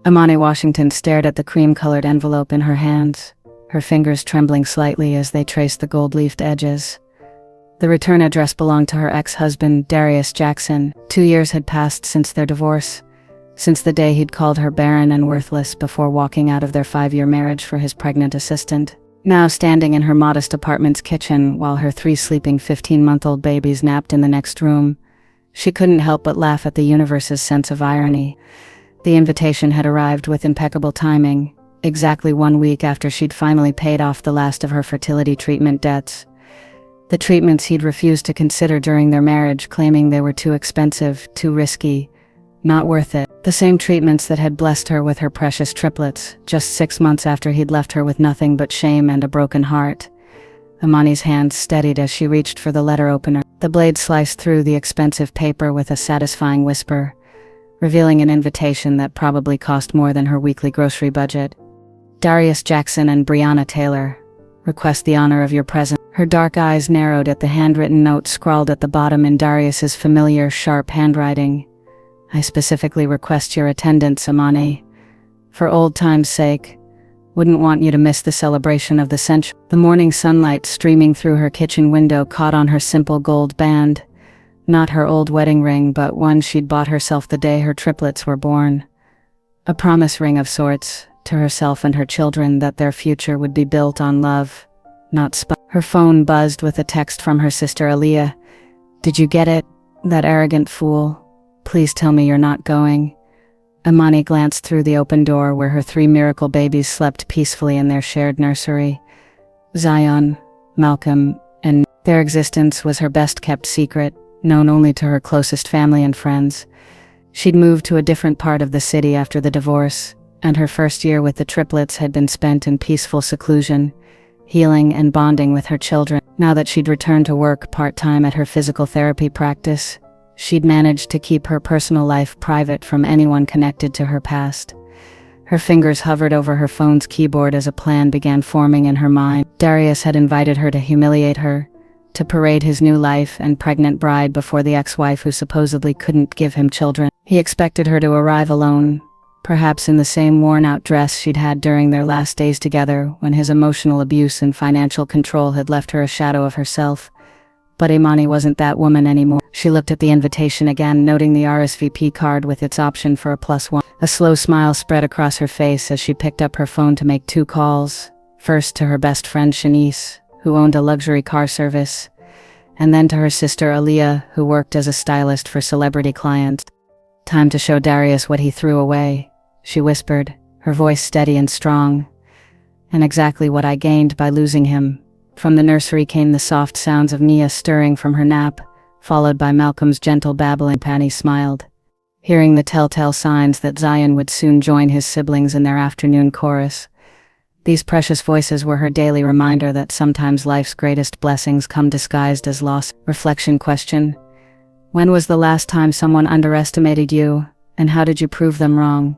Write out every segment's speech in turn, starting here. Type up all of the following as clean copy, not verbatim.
Amani Washington stared at the cream-colored envelope in her hands, her fingers trembling slightly as they traced the gold-leafed edges. The return address belonged to her ex-husband, Darius Jackson. 2 years had passed since their divorce, since the day he'd called her barren and worthless before walking out of their 5-year marriage for his pregnant assistant. Now standing in her modest apartment's kitchen while her 3 sleeping 15-month-old babies napped in the next room, she couldn't help but laugh at the universe's sense of irony. The invitation had arrived with impeccable timing, exactly 1 week after she'd finally paid off the last of her fertility treatment debts. The treatments he'd refused to consider during their marriage, claiming they were too expensive, too risky, not worth it. The same treatments that had blessed her with her precious triplets, just 6 months after he'd left her with nothing but shame and a broken heart. Amani's hands steadied as she reached for the letter opener. The blade sliced through the expensive paper with a satisfying whisper, revealing an invitation that probably cost more than her weekly grocery budget. Darius Jackson and Brianna Taylor, request the honor of your presence. Her dark eyes narrowed at the handwritten note scrawled at the bottom in Darius's familiar, sharp handwriting. I specifically request your attendance, Amani. For old time's sake, wouldn't want you to miss the celebration of the century. The morning sunlight streaming through her kitchen window caught on her simple gold band. Not her old wedding ring, but one she'd bought herself the day her triplets were born. A promise ring of sorts, to herself and her children, that their future would be built on love, not spite. Her phone buzzed with a text from her sister Aaliyah. Did you get it? That arrogant fool. Please tell me you're not going. Amani glanced through the open door where her 3 miracle babies slept peacefully in their shared nursery. Zion, Malcolm, and their existence was her best-kept secret, known only to her closest family and friends. She'd moved to a different part of the city after the divorce, and her first year with the triplets had been spent in peaceful seclusion, healing and bonding with her children. Now that she'd returned to work part-time at her physical therapy practice, she'd managed to keep her personal life private from anyone connected to her past. Her fingers hovered over her phone's keyboard as a plan began forming in her mind. Darius had invited her to humiliate her, to parade his new life and pregnant bride before the ex-wife who supposedly couldn't give him children. He expected her to arrive alone, perhaps in the same worn-out dress she'd had during their last days together when his emotional abuse and financial control had left her a shadow of herself. But Amani wasn't that woman anymore. She looked at the invitation again, noting the RSVP card with its option for a +1. A slow smile spread across her face as she picked up her phone to make 2 calls. First to her best friend Shanice, who owned a luxury car service, and then to her sister Aaliyah, who worked as a stylist for celebrity clients. Time to show Darius what he threw away, she whispered, her voice steady and strong. And exactly what I gained by losing him. From the nursery came the soft sounds of Nia stirring from her nap, followed by Malcolm's gentle babbling. Penny smiled, hearing the telltale signs that Zion would soon join his siblings in their afternoon chorus. These precious voices were her daily reminder that sometimes life's greatest blessings come disguised as loss. Reflection question: when was the last time someone underestimated you, and how did you prove them wrong?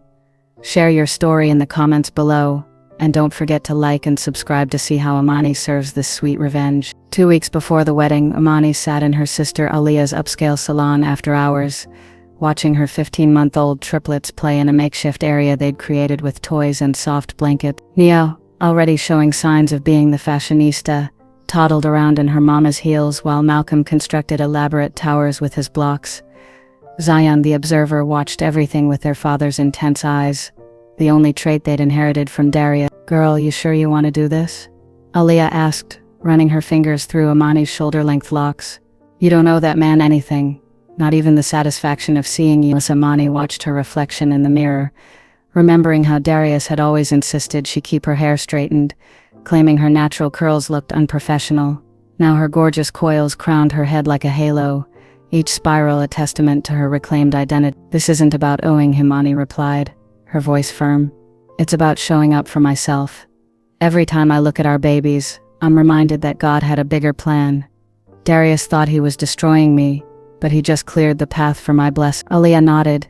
Share your story in the comments below. And don't forget to like and subscribe to see how Amani serves this sweet revenge. 2 weeks before the wedding, Amani sat in her sister Aaliyah's upscale salon after hours, watching her 15-month-old triplets play in a makeshift area they'd created with toys and soft blankets. Nia, already showing signs of being the fashionista, toddled around in her mama's heels while Malcolm constructed elaborate towers with his blocks. Zion, the observer, watched everything with their father's intense eyes, the only trait they'd inherited from Darius. Girl, you sure you want to do this? Aaliyah asked, running her fingers through Amani's shoulder-length locks. You don't owe that man anything, not even the satisfaction of seeing you. As Amani watched her reflection in the mirror, remembering how Darius had always insisted she keep her hair straightened, claiming her natural curls looked unprofessional. Now her gorgeous coils crowned her head like a halo, each spiral a testament to her reclaimed identity. This isn't about owing him, Amani replied, her voice firm. It's about showing up for myself. Every time I look at our babies, I'm reminded that God had a bigger plan. Darius thought he was destroying me, but he just cleared the path for my blessing. Aaliyah nodded,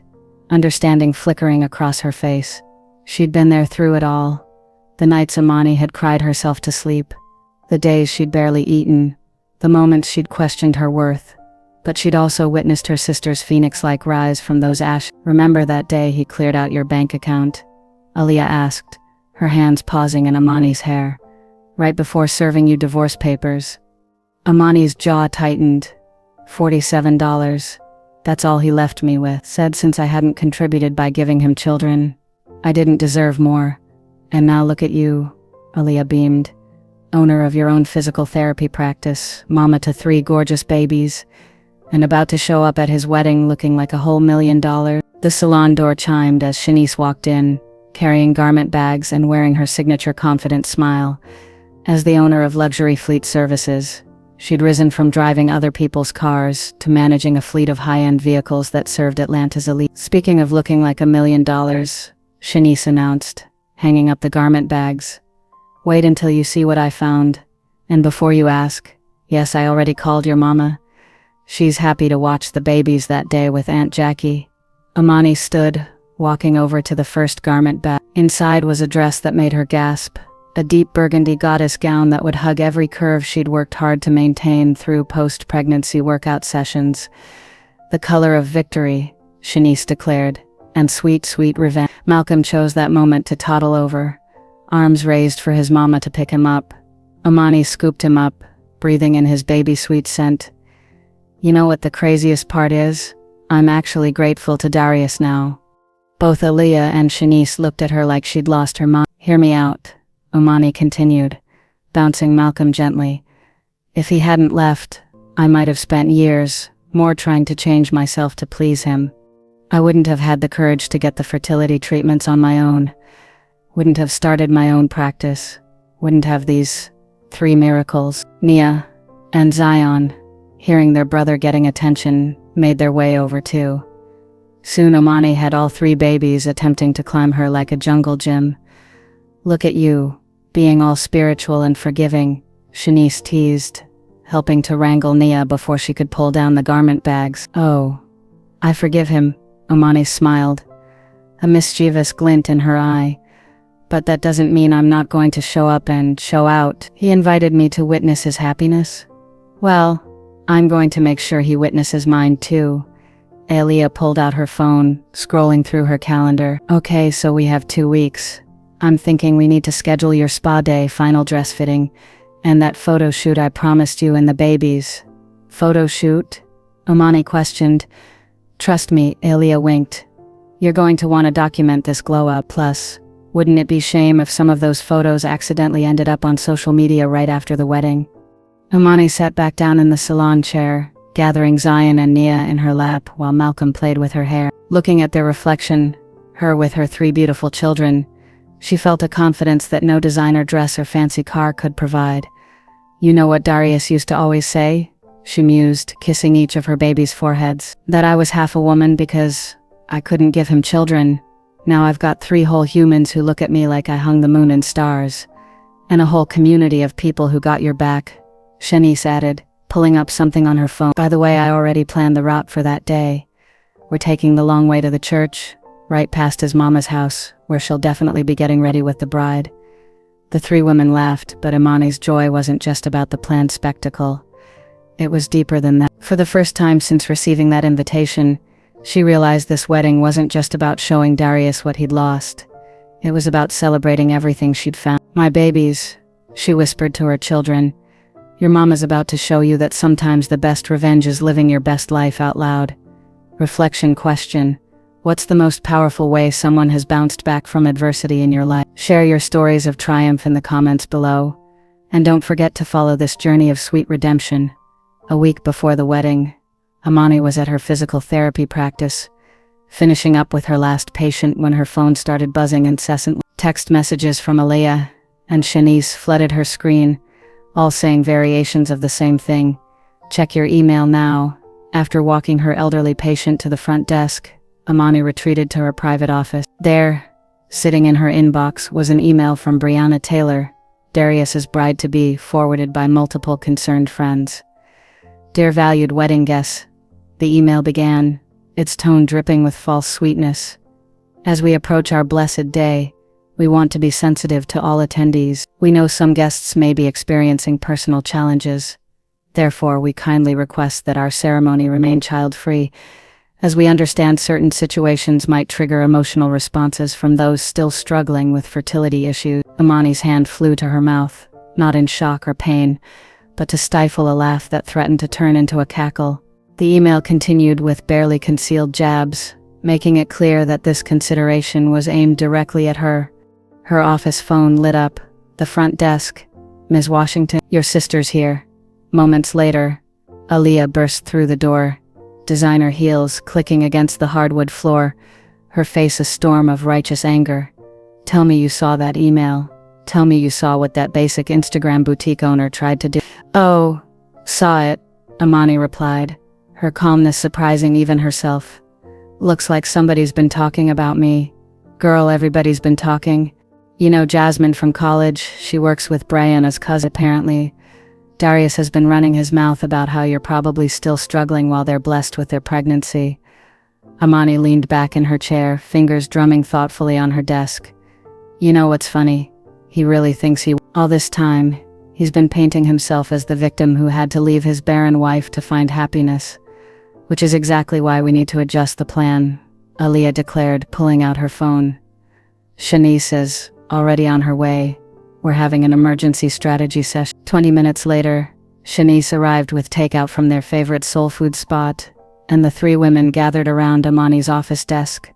understanding flickering across her face. She'd been there through it all. The nights Amani had cried herself to sleep, the days she'd barely eaten, the moments she'd questioned her worth. But she'd also witnessed her sister's phoenix-like rise from those ashes. Remember that day he cleared out your bank account? Aaliyah asked, her hands pausing in Amani's hair. Right before serving you divorce papers. Amani's jaw tightened. $47. That's all he left me with. Said since I hadn't contributed by giving him children, I didn't deserve more. And now look at you, Aaliyah beamed. Owner of your own physical therapy practice, mama to 3 gorgeous babies, and about to show up at his wedding looking like a whole $1 million. The salon door chimed as Shanice walked in, carrying garment bags and wearing her signature confident smile. As the owner of Luxury Fleet Services, she'd risen from driving other people's cars to managing a fleet of high-end vehicles that served Atlanta's elite. Speaking of looking like $1 million, Shanice announced, hanging up the garment bags. Wait until you see what I found. And before you ask, yes, I already called your mama. She's happy to watch the babies that day with Aunt Jackie. Amani stood, walking over to the first garment bag. Inside was a dress that made her gasp. A deep burgundy goddess gown that would hug every curve she'd worked hard to maintain through post-pregnancy workout sessions. The color of victory, Shanice declared, and sweet, sweet revenge. Malcolm chose that moment to toddle over, arms raised for his mama to pick him up. Amani scooped him up, breathing in his baby sweet scent. You know what the craziest part is? I'm actually grateful to Darius now. Both Aaliyah and Shanice looked at her like she'd lost her mind. Hear me out, Amani continued, bouncing Malcolm gently. If he hadn't left, I might have spent years more trying to change myself to please him. I wouldn't have had the courage to get the fertility treatments on my own. Wouldn't have started my own practice. Wouldn't have these 3 miracles. Nia and Zion, hearing their brother getting attention, made their way over too. Soon Amani had all 3 babies attempting to climb her like a jungle gym. Look at you, being all spiritual and forgiving, Shanice teased, helping to wrangle Nia before she could pull down the garment bags. Oh, I forgive him, Amani smiled, a mischievous glint in her eye. But that doesn't mean I'm not going to show up and show out. He invited me to witness his happiness. Well, I'm going to make sure he witnesses mine too. Aaliyah pulled out her phone, scrolling through her calendar. Okay, so we have 2 weeks. I'm thinking we need to schedule your spa day, final dress fitting, and that photo shoot I promised you and the babies. Photo shoot? Amani questioned. Trust me, Aaliyah winked. You're going to want to document this glow up. Plus, wouldn't it be shame if some of those photos accidentally ended up on social media right after the wedding? Amani sat back down in the salon chair, gathering Zion and Nia in her lap while Malcolm played with her hair. Looking at their reflection, her with her 3 beautiful children, she felt a confidence that no designer dress or fancy car could provide. You know what Darius used to always say? She mused, kissing each of her babies' foreheads. That I was half a woman because I couldn't give him children. Now I've got 3 whole humans who look at me like I hung the moon and stars. And a whole community of people who got your back, Shanice added, pulling up something on her phone. By the way, I already planned the route for that day. We're taking the long way to the church, right past his mama's house, where she'll definitely be getting ready with the bride. The 3 women laughed, but Imani's joy wasn't just about the planned spectacle. It was deeper than that. For the first time since receiving that invitation, she realized this wedding wasn't just about showing Darius what he'd lost. It was about celebrating everything she'd found. My babies, she whispered to her children, your mama's about to show you that sometimes the best revenge is living your best life out loud. Reflection question. What's the most powerful way someone has bounced back from adversity in your life? Share your stories of triumph in the comments below. And don't forget to follow this journey of sweet redemption. A week before the wedding, Amani was at her physical therapy practice, finishing up with her last patient when her phone started buzzing incessantly. Text messages from Aaliyah and Shanice flooded her screen, all saying variations of the same thing. Check your email now. After walking her elderly patient to the front desk, Amani retreated to her private office. There, sitting in her inbox, was an email from Brianna Taylor, Darius's bride-to-be, forwarded by multiple concerned friends. Dear valued wedding guests, the email began, its tone dripping with false sweetness. As we approach our blessed day, we want to be sensitive to all attendees. We know some guests may be experiencing personal challenges. Therefore, we kindly request that our ceremony remain child-free, as we understand certain situations might trigger emotional responses from those still struggling with fertility issues. Imani's hand flew to her mouth, not in shock or pain, but to stifle a laugh that threatened to turn into a cackle. The email continued with barely concealed jabs, making it clear that this consideration was aimed directly at her. Her office phone lit up. The front desk. "Ms. Washington, your sister's here." Moments later, Aaliyah burst through the door, designer heels clicking against the hardwood floor, her face a storm of righteous anger. "Tell me you saw that email. Tell me you saw what that basic Instagram boutique owner tried to do." "Oh, saw it," Imani replied, her calmness surprising even herself. "Looks like somebody's been talking about me." "Girl, everybody's been talking. You know Jasmine from college, she works with Brianna's cousin apparently. Darius has been running his mouth about how you're probably still struggling while they're blessed with their pregnancy." Imani leaned back in her chair, fingers drumming thoughtfully on her desk. "You know what's funny? He really thinks all this time, he's been painting himself as the victim who had to leave his barren wife to find happiness. Which is exactly why we need to adjust the plan," Aaliyah declared, pulling out her phone. "Shanice is already on her way. We're having an emergency strategy session." 20 minutes later, Shanice arrived with takeout from their favorite soul food spot, and the three women gathered around Imani's office desk.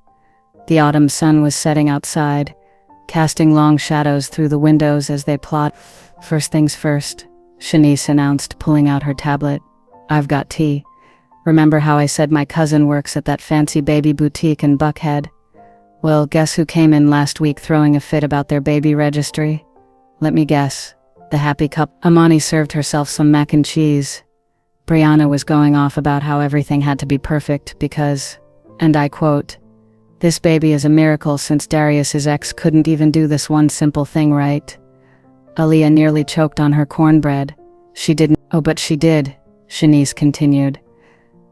The autumn sun was setting outside, casting long shadows through the windows as they plot. "First things first," Shanice announced, pulling out her tablet. "I've got tea. Remember how I said my cousin works at that fancy baby boutique in Buckhead? Well, guess who came in last week throwing a fit about their baby registry? Let me guess. The happy couple." Imani served herself some mac and cheese. Brianna was going off about how everything had to be perfect because, and I quote, "This baby is a miracle since Darius's ex couldn't even do this one simple thing right." Aaliyah nearly choked on her cornbread. "She didn't." "Oh, but she did," Shanice continued.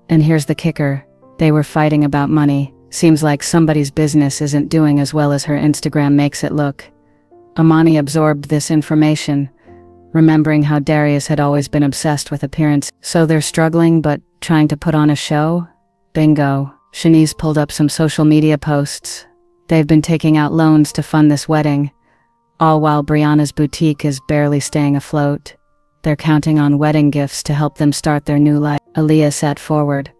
"And here's the kicker. They were fighting about money. Seems like somebody's business isn't doing as well as her Instagram makes it look." Imani absorbed this information, remembering how Darius had always been obsessed with appearance. "So they're struggling but trying to put on a show?" "Bingo." Shanice pulled up some social media posts. "They've been taking out loans to fund this wedding, all while Brianna's boutique is barely staying afloat. They're counting on wedding gifts to help them start their new life." Aaliyah sat forward,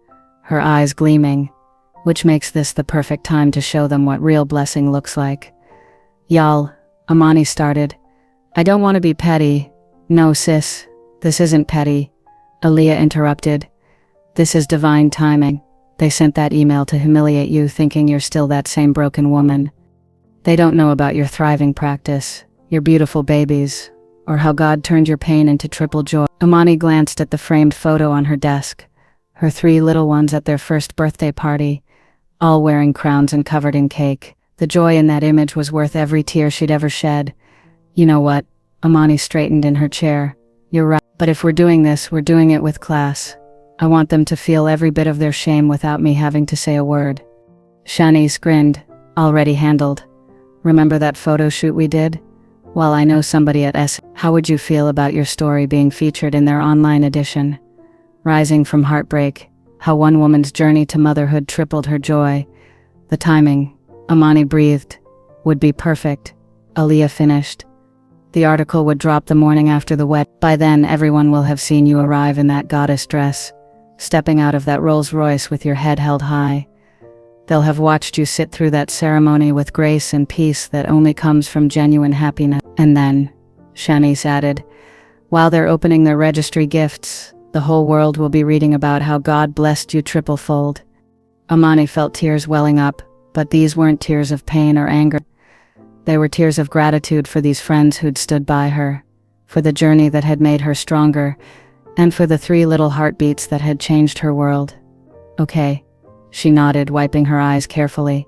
her eyes gleaming, which makes this the perfect time to show them what real blessing looks like. "Y'all," Imani started. "I don't want to be petty." "No, sis, this isn't petty," Aaliyah interrupted. "This is divine timing. They sent that email to humiliate you, thinking you're still that same broken woman. They don't know about your thriving practice, your beautiful babies, or how God turned your pain into triple joy." Imani glanced at the framed photo on her desk, her three little ones at their first birthday party, all wearing crowns and covered in cake. The joy in that image was worth every tear she'd ever shed. "You know what?" Imani straightened in her chair. "You're right. But if we're doing this, we're doing it with class. I want them to feel every bit of their shame without me having to say a word." Shanice grinned. "Already handled. Remember that photo shoot we did? Well, I know somebody at S. How would you feel about your story being featured in their online edition? Rising from heartbreak, how one woman's journey to motherhood tripled her joy. The timing," Imani breathed, "would be perfect." Aaliyah finished. "The article would drop the morning after the wedding. By then, everyone will have seen you arrive in that goddess dress, stepping out of that Rolls Royce with your head held high. They'll have watched you sit through that ceremony with grace and peace that only comes from genuine happiness. And then," Shanice added, "while they're opening their registry gifts, the whole world will be reading about how God blessed you triple-fold." Imani felt tears welling up, but these weren't tears of pain or anger. They were tears of gratitude for these friends who'd stood by her, for the journey that had made her stronger, and for the three little heartbeats that had changed her world. "Okay," she nodded, wiping her eyes carefully.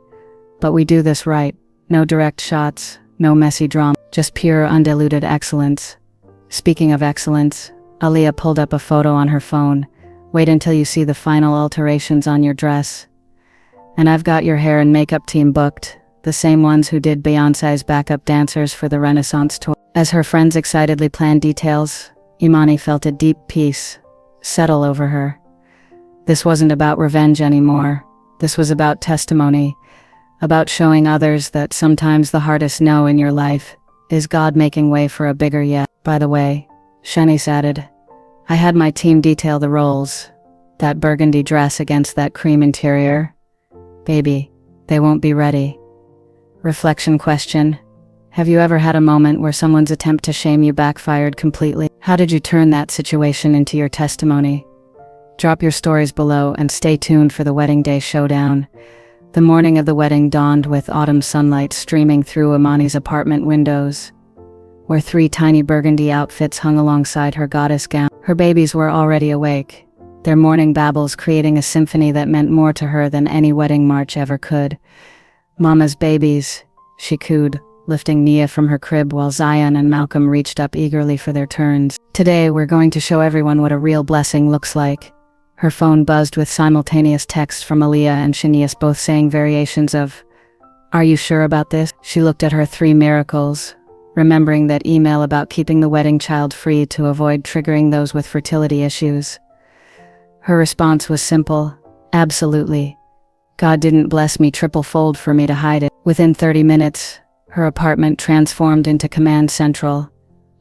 "But we do this right. No direct shots, no messy drama, just pure undiluted excellence." Speaking of excellence, Aaliyah pulled up a photo on her phone. "Wait until you see the final alterations on your dress. And I've got your hair and makeup team booked, the same ones who did Beyoncé's backup dancers for the Renaissance tour." As her friends excitedly planned details, Imani felt a deep peace settle over her. This wasn't about revenge anymore. This was about testimony, about showing others that sometimes the hardest no in your life is God making way for a bigger yes. By the way, Shanice added, I had my team detail the rolls. That burgundy dress against that cream interior. Baby, they won't be ready. Reflection question. Have you ever had a moment where someone's attempt to shame you backfired completely? How did you turn that situation into your testimony? Drop your stories below and stay tuned for the wedding day showdown. The morning of the wedding dawned with autumn sunlight streaming through Amani's apartment windows, where 3 tiny burgundy outfits hung alongside her goddess gown. Her babies were already awake, their morning babbles creating a symphony that meant more to her than any wedding march ever could. Mama's babies, she cooed, lifting Nia from her crib while Zion and Malcolm reached up eagerly for their turns. Today, we're going to show everyone what a real blessing looks like. Her phone buzzed with simultaneous texts from Aaliyah and Shanice, both saying variations of, "Are you sure about this?" She looked at her 3 miracles, remembering that email about keeping the wedding child free to avoid triggering those with fertility issues. Her response was simple, absolutely. God didn't bless me triple-fold for me to hide it. Within 30 minutes, her apartment transformed into command central.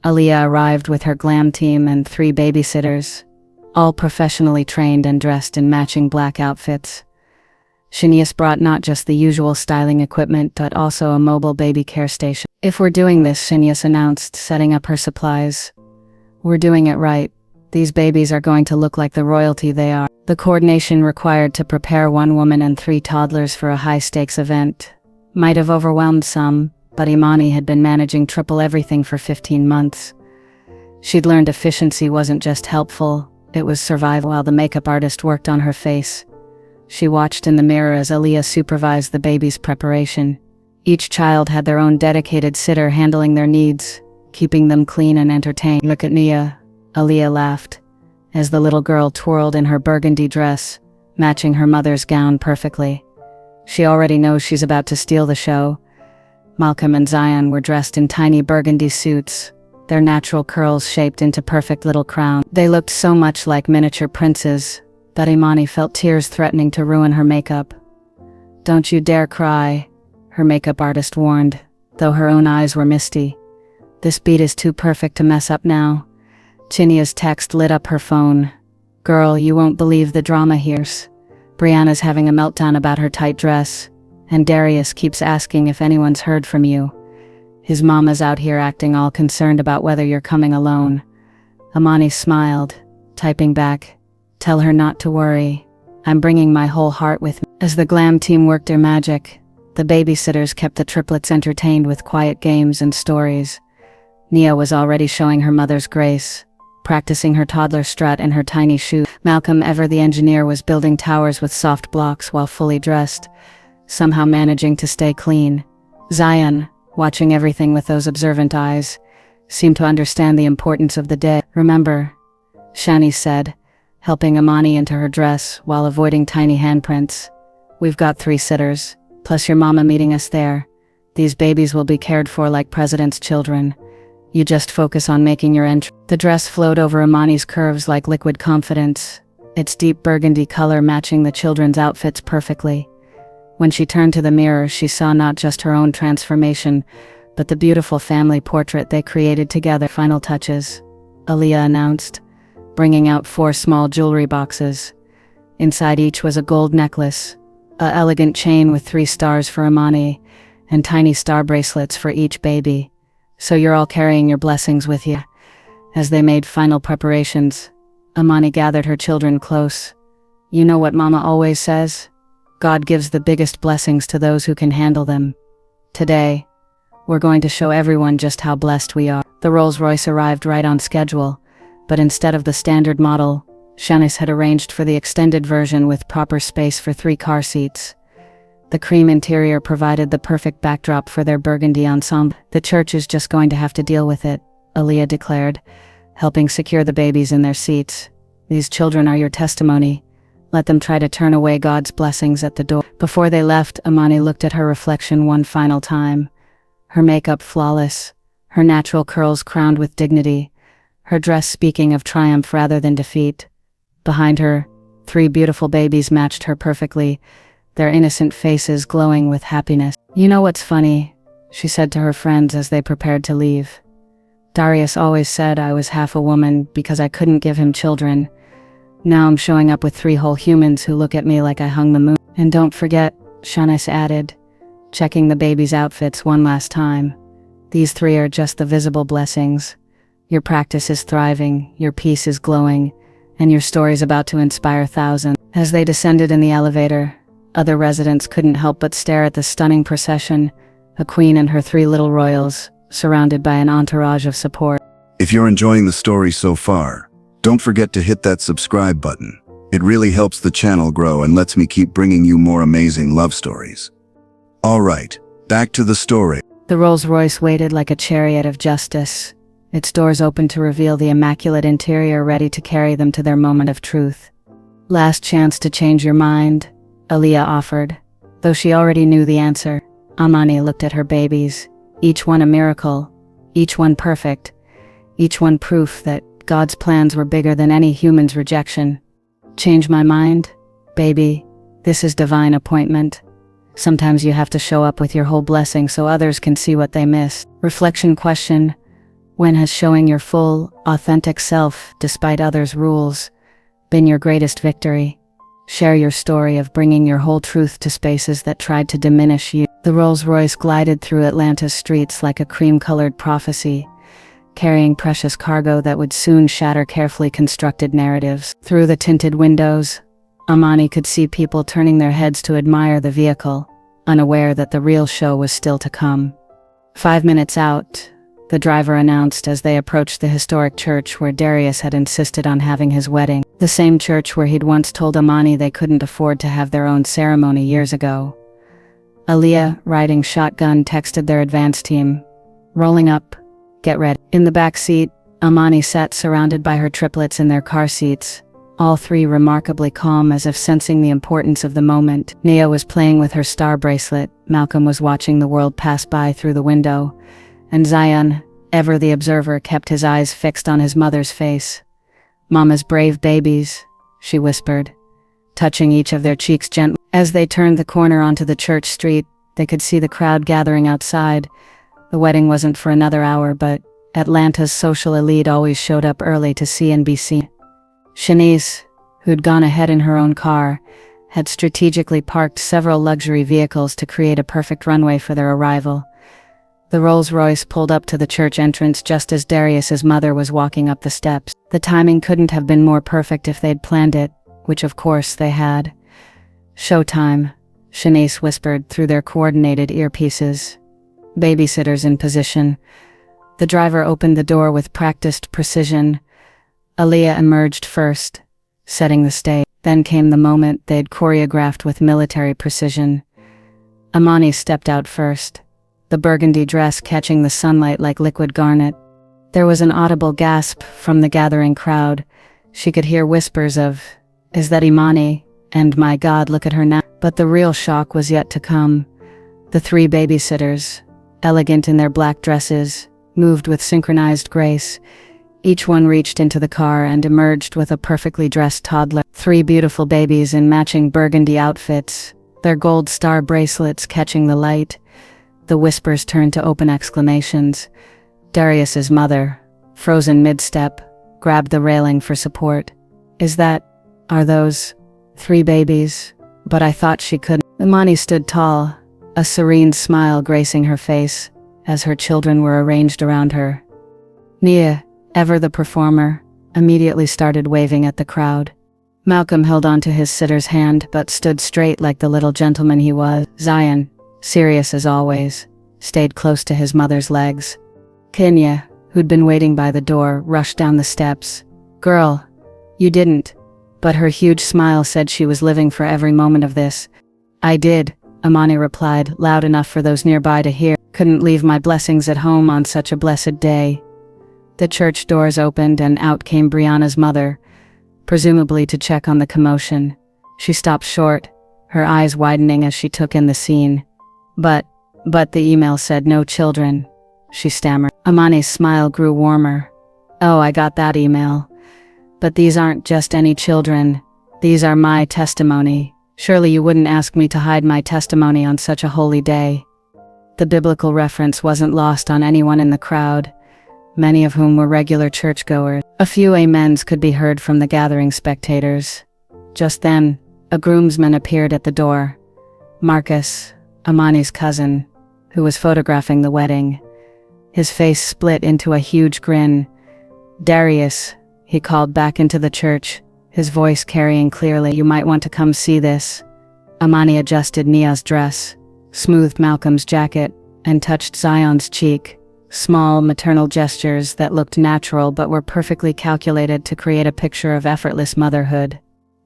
Aaliyah arrived with her glam team and 3 babysitters, all professionally trained and dressed in matching black outfits. Shanice brought not just the usual styling equipment, but also a mobile baby care station. If we're doing this, Shanice announced, setting up her supplies. We're doing it right. These babies are going to look like the royalty they are. The coordination required to prepare 1 woman and 3 toddlers for a high-stakes event might have overwhelmed some, but Imani had been managing triple everything for 15 months. She'd learned efficiency wasn't just helpful, it was survival. While the makeup artist worked on her face, she watched in the mirror as Aaliyah supervised the baby's preparation. Each child had their own dedicated sitter handling their needs, keeping them clean and entertained. "Look at Nia," Aaliyah laughed, as the little girl twirled in her burgundy dress, matching her mother's gown perfectly. She already knows she's about to steal the show. Malcolm and Zion were dressed in tiny burgundy suits, their natural curls shaped into perfect little crowns. They looked so much like miniature princes that Imani felt tears threatening to ruin her makeup. "Don't you dare cry," her makeup artist warned, though her own eyes were misty. "This beat is too perfect to mess up now." Chinia's text lit up her phone. "Girl, you won't believe the drama here. Brianna's having a meltdown about her tight dress, and Darius keeps asking if anyone's heard from you. His mama's out here acting all concerned about whether you're coming alone." Amani smiled, typing back, "Tell her not to worry. I'm bringing my whole heart with me." As the glam team worked their magic, the babysitters kept the triplets entertained with quiet games and stories. Nia was already showing her mother's grace, practicing her toddler strut in her tiny shoes. Malcolm, ever the engineer, was building towers with soft blocks while fully dressed, somehow managing to stay clean. Zion, watching everything with those observant eyes, seemed to understand the importance of the day. "Remember," Shani said, helping Amani into her dress while avoiding tiny handprints, "we've got 3 sitters, plus your mama meeting us there. These babies will be cared for like president's children. You just focus on making your entry." The dress flowed over Amani's curves like liquid confidence, its deep burgundy color matching the children's outfits perfectly. When she turned to the mirror, she saw not just her own transformation, but the beautiful family portrait they created together. "Final touches," Aaliyah announced, bringing out 4 small jewelry boxes. Inside each was a gold necklace, an elegant chain with 3 stars for Amani, and tiny star bracelets for each baby. "So you're all carrying your blessings with you." As they made final preparations, Amani gathered her children close. "You know what Mama always says? God gives the biggest blessings to those who can handle them. Today, we're going to show everyone just how blessed we are." The Rolls-Royce arrived right on schedule, but instead of the standard model, Shanice had arranged for the extended version with proper space for 3 car seats. The cream interior provided the perfect backdrop for their burgundy ensemble. "The church is just going to have to deal with it," Aaliyah declared, helping secure the babies in their seats. "These children are your testimony. Let them try to turn away God's blessings at the door." Before they left, Amani looked at her reflection one final time. Her makeup flawless, her natural curls crowned with dignity, her dress speaking of triumph rather than defeat. Behind her, 3 beautiful babies matched her perfectly, their innocent faces glowing with happiness. "You know what's funny?" she said to her friends as they prepared to leave. "Darius always said I was half a woman because I couldn't give him children. Now I'm showing up with 3 whole humans who look at me like I hung the moon." "And don't forget," Shanice added, checking the babies' outfits one last time, "these 3 are just the visible blessings. Your practice is thriving, your peace is glowing, and your story's about to inspire thousands." As they descended in the elevator, other residents couldn't help but stare at the stunning procession, a queen and her 3 little royals, surrounded by an entourage of support. If you're enjoying the story so far, don't forget to hit that subscribe button. It really helps the channel grow and lets me keep bringing you more amazing love stories. Alright, back to the story. The Rolls-Royce waited like a chariot of justice, its doors open to reveal the immaculate interior ready to carry them to their moment of truth. "Last chance to change your mind," Aaliyah offered, though she already knew the answer. Amani looked at her babies, each one a miracle, each one perfect, each one proof that God's plans were bigger than any human's rejection. "Change my mind? Baby, this is divine appointment. Sometimes you have to show up with your whole blessing so others can see what they missed." Reflection question: when has showing your full, authentic self, despite others' rules, been your greatest victory? Share your story of bringing your whole truth to spaces that tried to diminish you. The Rolls-Royce glided through Atlanta's streets like a cream-colored prophecy, carrying precious cargo that would soon shatter carefully constructed narratives. Through the tinted windows, Amani could see people turning their heads to admire the vehicle, unaware that the real show was still to come. 5 minutes out, the driver announced as they approached the historic church where Darius had insisted on having his wedding. The same church where he'd once told Amani they couldn't afford to have their own ceremony years ago. Aaliyah, riding shotgun, texted their advance team, "Rolling up. Get ready." In the back seat, Amani sat surrounded by her triplets in their car seats, all 3 remarkably calm as if sensing the importance of the moment. Nia was playing with her star bracelet, Malcolm was watching the world pass by through the window, and Zion, ever the observer, kept his eyes fixed on his mother's face. "Mama's brave babies," she whispered, touching each of their cheeks gently. As they turned the corner onto the church street, they could see the crowd gathering outside. The wedding wasn't for another hour, but Atlanta's social elite always showed up early to see and be seen. Shanice, who'd gone ahead in her own car, had strategically parked several luxury vehicles to create a perfect runway for their arrival. The Rolls-Royce pulled up to the church entrance just as Darius's mother was walking up the steps. The timing couldn't have been more perfect if they'd planned it, which of course they had. "Showtime," Shanice whispered through their coordinated earpieces. Babysitters in position. The driver opened the door with practiced precision. Aaliyah emerged first, setting the stage. Then came the moment they'd choreographed with military precision. Amani stepped out first, the burgundy dress catching the sunlight like liquid garnet. There was an audible gasp from the gathering crowd. She could hear whispers of, "Is that Imani?" and "My God, look at her now." But the real shock was yet to come. The 3 babysitters, elegant in their black dresses, moved with synchronized grace. Each one reached into the car and emerged with a perfectly dressed toddler. 3 beautiful babies in matching burgundy outfits, their gold star bracelets catching the light. The whispers turned to open exclamations. Darius's mother, frozen mid-step, grabbed the railing for support. Are those 3 babies? But I thought she couldn't." Imani stood tall, a serene smile gracing her face, as her children were arranged around her. Nia, ever the performer, immediately started waving at the crowd. Malcolm held onto his sitter's hand but stood straight like the little gentleman he was. Zion, serious as always, stayed close to his mother's legs. Kenya, who'd been waiting by the door, rushed down the steps. "Girl, you didn't." But her huge smile said she was living for every moment of this. "I did," Amani replied, loud enough for those nearby to hear. "Couldn't leave my blessings at home on such a blessed day." The church doors opened and out came Brianna's mother, presumably to check on the commotion. She stopped short, her eyes widening as she took in the scene. But the email said no children," she stammered. Amani's smile grew warmer. "Oh, I got that email. But these aren't just any children. These are my testimony," Surely you wouldn't ask me to hide my testimony on such a holy day. The biblical reference wasn't lost on anyone in the crowd, many of whom were regular churchgoers. A few amens could be heard from the gathering spectators. Just then, a groomsman appeared at the door. Marcus, Amani's cousin, who was photographing the wedding. His face split into a huge grin. "Darius," he called back into the church, his voice carrying clearly, "You might want to come see this." Amani adjusted Nia's dress, smoothed Malcolm's jacket, and touched Zion's cheek. Small maternal gestures that looked natural but were perfectly calculated to create a picture of effortless motherhood.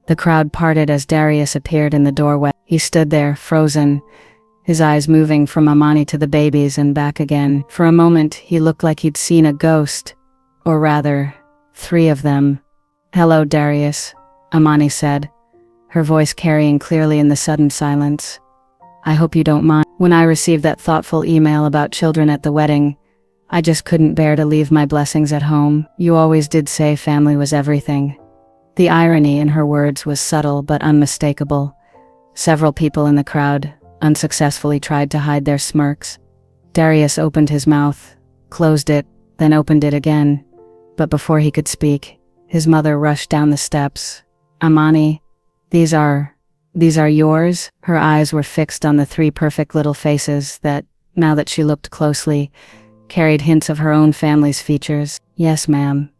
The crowd parted as Darius appeared in the doorway. He stood there, frozen, his eyes moving from Amani to the babies and back again. For a moment, he looked like he'd seen a ghost. Or rather, 3 of them. "Hello, Darius," Amani said, her voice carrying clearly in the sudden silence. "I hope you don't mind. When I received that thoughtful email about children at the wedding, I just couldn't bear to leave my blessings at home. You always did say family was everything." The irony in her words was subtle but unmistakable. Several people in the crowd unsuccessfully tried to hide their smirks. Darius opened his mouth, closed it, then opened it again. But before he could speak, his mother rushed down the steps. "Amani, these are yours?" Her eyes were fixed on the 3 perfect little faces that, now that she looked closely, carried hints of her own family's features. "Yes, ma'am,"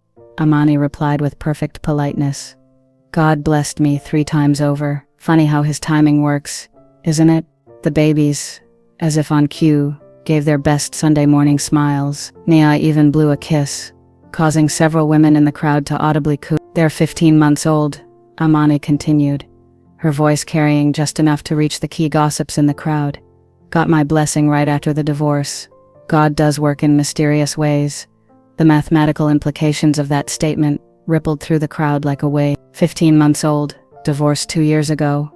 Amani replied with perfect politeness. "God blessed me 3 times over. Funny how his timing works, isn't it?" The babies, as if on cue, gave their best Sunday morning smiles. Nia even blew a kiss, causing several women in the crowd to audibly coo. "They're 15 months old," Amani continued, her voice carrying just enough to reach the key gossips in the crowd. "Got my blessing right after the divorce. God does work in mysterious ways." The mathematical implications of that statement rippled through the crowd like a wave. 15 months old, divorced 2 years ago.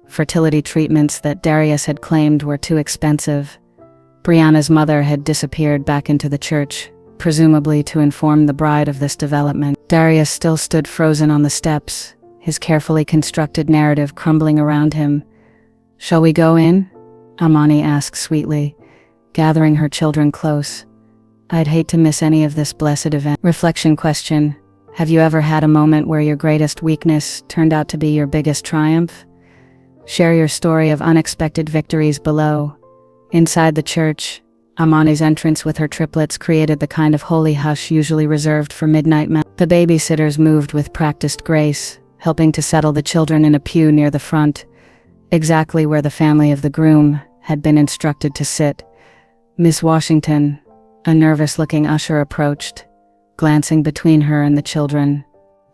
Fertility treatments that Darius had claimed were too expensive. Brianna's mother had disappeared back into the church, presumably to inform the bride of this development. Darius still stood frozen on the steps, his carefully constructed narrative crumbling around him. "Shall we go in?" Amani asked sweetly, gathering her children close. "I'd hate to miss any of this blessed event." Reflection question: have you ever had a moment where your greatest weakness turned out to be your biggest triumph? Share your story of unexpected victories below. Inside the church, Amani's entrance with her triplets created the kind of holy hush usually reserved for midnight mass. The babysitters moved with practiced grace, helping to settle the children in a pew near the front, exactly where the family of the groom had been instructed to sit. Miss Washington, a nervous-looking usher, approached, glancing between her and the children.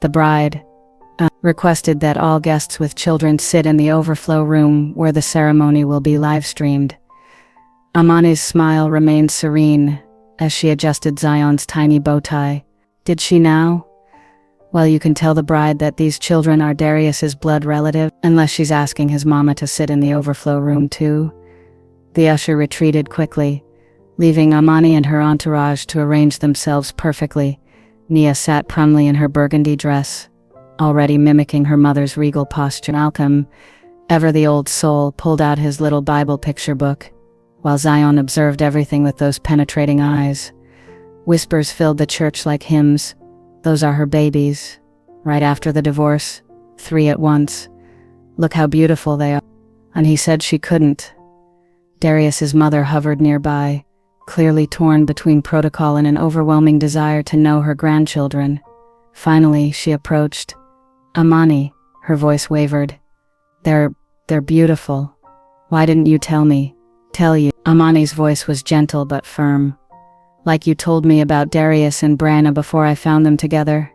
The bride requested that all guests with children sit in the overflow room where the ceremony will be live-streamed. Amani's smile remained serene as she adjusted Zion's tiny bow tie. Did she now? Well, you can tell the bride that these children are Darius's blood relative, unless she's asking his mama to sit in the overflow room too. The usher retreated quickly, leaving Amani and her entourage to arrange themselves perfectly. Nia sat primly in her burgundy dress, already mimicking her mother's regal posture. Malcolm, ever the old soul, pulled out his little Bible picture book, while Zion observed everything with those penetrating eyes. Whispers filled the church like hymns. Those are her babies. Right after the divorce, 3 at once. Look how beautiful they are. And he said she couldn't. Darius's mother hovered nearby, clearly torn between protocol and an overwhelming desire to know her grandchildren. Finally, she approached. "Amani," her voice wavered. They're beautiful. Why didn't you tell me?" "Tell you?" Amani's voice was gentle but firm. "Like you told me about Darius and Brianna before I found them together.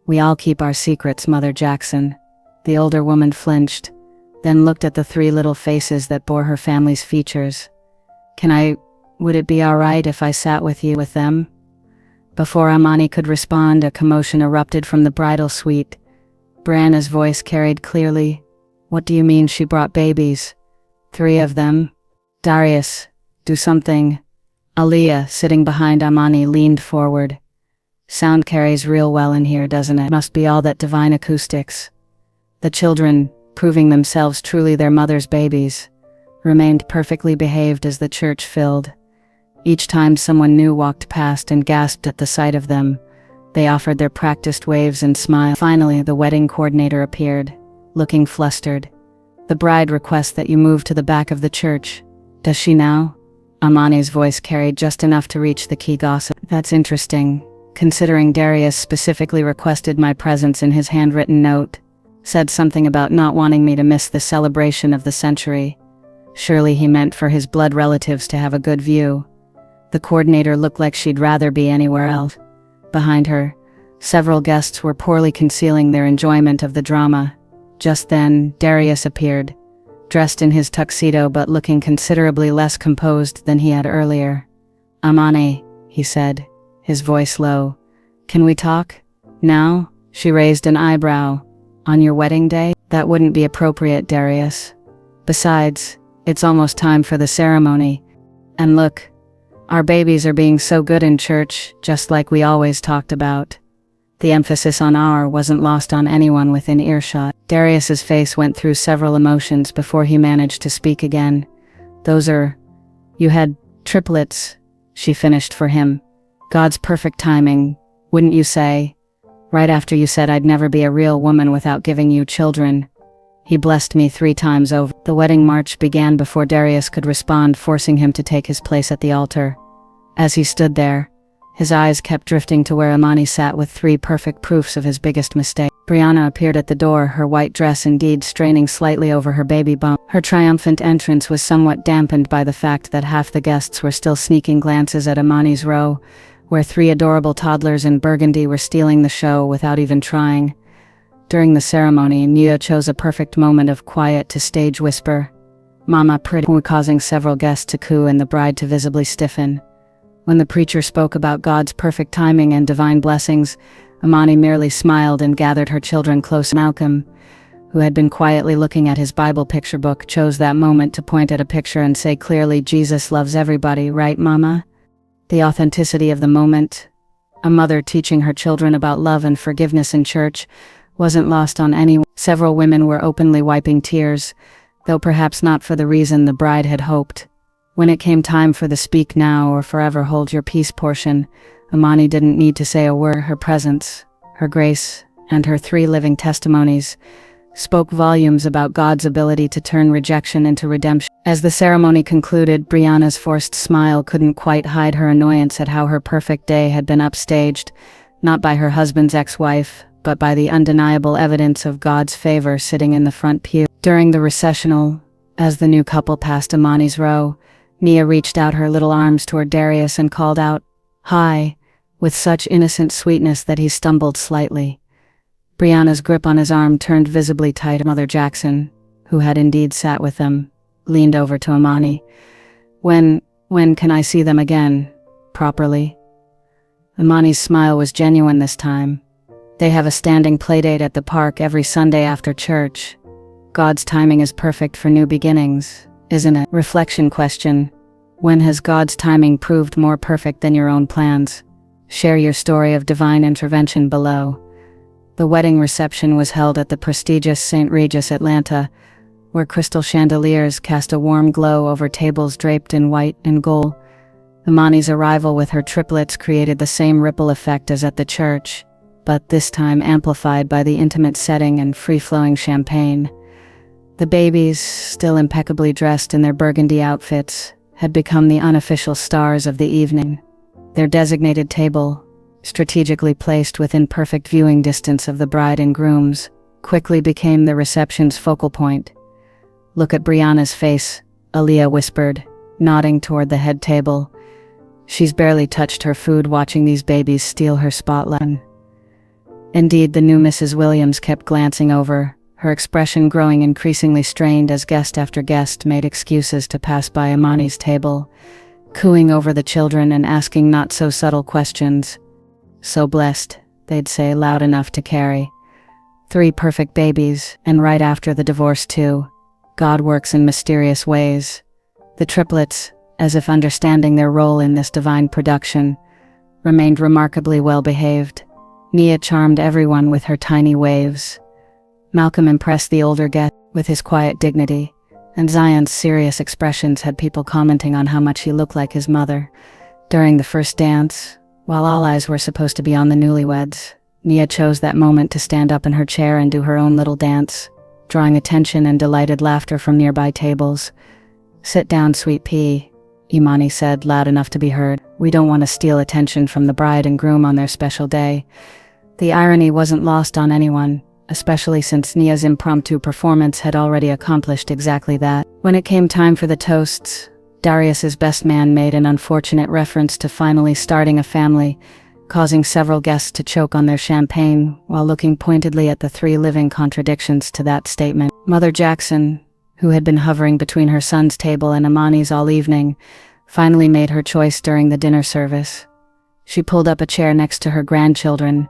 We all keep our secrets, Mother Jackson." The older woman flinched, then looked at the 3 little faces that bore her family's features. Would it be all right if I sat with them?" Before Amani could respond, a commotion erupted from the bridal suite. Brianna's voice carried clearly. "What do you mean she brought babies?" "3 of them." "Darius, do something." Aliyah, sitting behind Amani, leaned forward. "Sound carries real well in here, doesn't it? Must be all that divine acoustics." The children, proving themselves truly their mother's babies, remained perfectly behaved as the church filled. Each time someone new walked past and gasped at the sight of them, they offered their practiced waves and smiles. Finally, the wedding coordinator appeared, looking flustered. "The bride requests that you move to the back of the church. Does she now?" Amani's voice carried just enough to reach the key gossip. "That's interesting, considering Darius specifically requested my presence in his handwritten note. Said something about not wanting me to miss the celebration of the century. Surely he meant for his blood relatives to have a good view." The coordinator looked like she'd rather be anywhere else. Behind her, several guests were poorly concealing their enjoyment of the drama. Just then, Darius appeared, dressed in his tuxedo but looking considerably less composed than he had earlier. "Amani," he said, his voice low. "Can we talk? Now?" She raised an eyebrow. "On your wedding day? That wouldn't be appropriate, Darius. Besides, it's almost time for the ceremony. And look, our babies are being so good in church, just like we always talked about." The emphasis on "our" wasn't lost on anyone within earshot. Darius's face went through several emotions before he managed to speak again. You had triplets," she finished for him. "God's perfect timing, wouldn't you say? Right after you said I'd never be a real woman without giving you children. He blessed me 3 times over." The wedding march began before Darius could respond, forcing him to take his place at the altar. As he stood there, his eyes kept drifting to where Amani sat with 3 perfect proofs of his biggest mistake. Brianna appeared at the door, her white dress indeed straining slightly over her baby bump. Her triumphant entrance was somewhat dampened by the fact that half the guests were still sneaking glances at Amani's row, where 3 adorable toddlers in burgundy were stealing the show without even trying. During the ceremony, Nia chose a perfect moment of quiet to stage whisper, "Mama pretty," causing several guests to coo and the bride to visibly stiffen. When the preacher spoke about God's perfect timing and divine blessings, Amani merely smiled and gathered her children close. Malcolm, who had been quietly looking at his Bible picture book, chose that moment to point at a picture and say clearly, "Jesus loves everybody, right, Mama?" The authenticity of the moment, a mother teaching her children about love and forgiveness in church, wasn't lost on anyone. Several women were openly wiping tears, though perhaps not for the reason the bride had hoped. When it came time for the "speak now or forever hold your peace" portion, Amani didn't need to say a word. Her presence, her grace, and her 3 living testimonies spoke volumes about God's ability to turn rejection into redemption. As the ceremony concluded, Brianna's forced smile couldn't quite hide her annoyance at how her perfect day had been upstaged, not by her husband's ex-wife, but by the undeniable evidence of God's favor sitting in the front pew. During the recessional, as the new couple passed Amani's row, Nia reached out her little arms toward Darius and called out, "Hi," with such innocent sweetness that he stumbled slightly. Brianna's grip on his arm turned visibly tight. Mother Jackson, who had indeed sat with them, leaned over to Amani. When can I see them again, properly?" Amani's smile was genuine this time. "They have a standing playdate at the park every Sunday after church. God's timing is perfect for new beginnings, isn't it?" Reflection question. When has God's timing proved more perfect than your own plans? Share your story of divine intervention below. The wedding reception was held at the prestigious St. Regis Atlanta, where crystal chandeliers cast a warm glow over tables draped in white and gold. Amani's arrival with her triplets created the same ripple effect as at the church, but this time amplified by the intimate setting and free-flowing champagne. The babies, still impeccably dressed in their burgundy outfits, had become the unofficial stars of the evening. Their designated table, strategically placed within perfect viewing distance of the bride and grooms, quickly became the reception's focal point. "Look at Brianna's face," Aaliyah whispered, nodding toward the head table. "She's barely touched her food watching these babies steal her spotlight." Indeed, the new Mrs. Williams kept glancing over, her expression growing increasingly strained as guest after guest made excuses to pass by Amani's table, cooing over the children and asking not-so-subtle questions. "So blessed," they'd say, loud enough to carry. 3 perfect babies, and right after the divorce too. God works in mysterious ways. The triplets, as if understanding their role in this divine production, remained remarkably well-behaved. Nia charmed everyone with her tiny waves. Malcolm impressed the older guest with his quiet dignity, and Zion's serious expressions had people commenting on how much he looked like his mother. During the first dance, while all eyes were supposed to be on the newlyweds, Nia chose that moment to stand up in her chair and do her own little dance, drawing attention and delighted laughter from nearby tables. "Sit down, sweet pea," Imani said, loud enough to be heard. "We don't want to steal attention from the bride and groom on their special day." The irony wasn't lost on anyone, especially since Nia's impromptu performance had already accomplished exactly that. When it came time for the toasts, Darius's best man made an unfortunate reference to finally starting a family, causing several guests to choke on their champagne while looking pointedly at the three living contradictions to that statement. Mother Jackson, who had been hovering between her son's table and Imani's all evening, finally made her choice during the dinner service. She pulled up a chair next to her grandchildren,